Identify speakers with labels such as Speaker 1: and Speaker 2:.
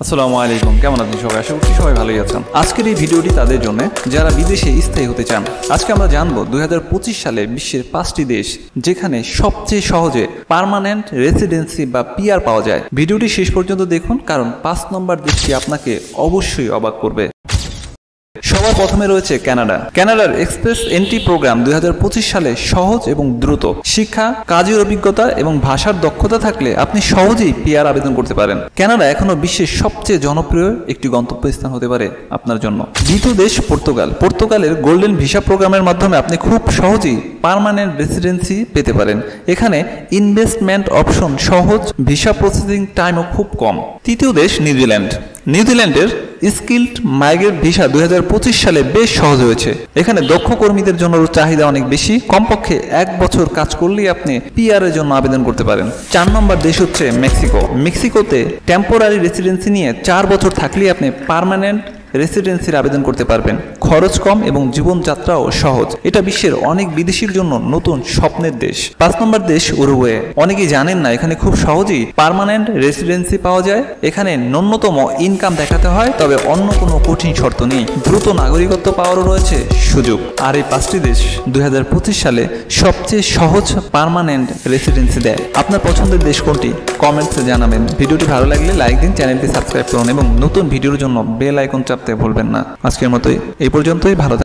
Speaker 1: আসসালামু আলাইকুম, কেমন আছেন সবাই? আশা করছি সবাই ভালোই আছেন। আজকের এই ভিডিওটি তাদের জন্য যারা বিদেশে স্থায়ী হতে চান। আজকে আমরা জানবো 2025 সালে বিশ্বের 5টি দেশ যেখানে সবচেয়ে সহজে পার্মানেন্ট রেসিডেন্সি বা পিআর পাওয়া যায়। ভিডিওটি শেষ পর্যন্ত দেখুন, কারণ 5 নম্বর দেশটি আপনাকে অবশ্যই অবাক করবে। সবার প্রথমে রয়েছে কানাডা। কানাডার এক্সপ্রেস এন্ট্রি প্রোগ্রাম 2025 সালে সহজ এবং দ্রুত। শিক্ষা, কাজের অভিজ্ঞতা এবং ভাষার দক্ষতা থাকলে আপনি সহজেই পিআর আবেদন করতে পারেন। কানাডা এখনো বিশ্বের সবচেয়ে জনপ্রিয় একটি গন্তব্যস্থান হতে পারে আপনার জন্য। দ্বিতীয় দেশ পর্তুগাল। পর্তুগালের গোল্ডেন ভিসা প্রোগ্রামের মাধ্যমে আপনি খুব সহজেই পার্মানেন্ট রেসিডেন্সি পেতে পারেন। এখানে ইনভেস্টমেন্ট অপশন সহজ, ভিসা প্রসেসিং টাইমও খুব কম। তৃতীয় দেশ নিউজিল্যান্ড। নিউজিল্যান্ডের স্কিল্ড মাইগ্রেন্ট ভিসা 2025 সালে বেশ সহজ হয়েছে। এখানে দক্ষ কর্মীদের জন্য চাহিদা অনেক বেশি। কমপক্ষে 1 বছর কাজ করলেই আপনি পিআর এর জন্য আবেদন করতে পারেন। 4 নম্বর দেশ হচ্ছে মেক্সিকো। মেক্সিকোতে টেম্পোরারি রেসিডেন্সি নিয়ে 4 বছর থাকলেই আপনি পার্মানেন্ট রেসিডেন্সির আবেদন করতে পারবেন। খরচ কম এবং জীবনযাত্রাও সহজ। এটা বিশ্বের অনেক বিদেশির জন্য নতুন স্বপ্নের দেশ। 5 নম্বর দেশ উরুগুয়ে। অনেকেই জানেন না, এখানে খুব সহজেই পার্মানেন্ট রেসিডেন্সি পাওয়া যায়। এখানে ন্যূনতম ইনকাম দেখাতে হয়, তবে অন্য কোনো কঠিন শর্ত নেই। দ্রুত নাগরিকত্ব পাওয়ারও রয়েছে সুযোগ। আর এই 5টি দেশ 2025 সালে সবচেয়ে সহজ পার্মানেন্ট রেসিডেন্সি দেয়। আপনার পছন্দের দেশ কোনটি? কমেন্টসে জানাবেন। ভিডিওটি ভালো লাগলে লাইক দিন, চ্যানেলটি সাবস্ক্রাইব করুন এবং নতুন ভিডিওর জন্য বেল আইকন চাপতে ভুলবেন না। আজকের মতোই এই পর্যন্তই। ভালো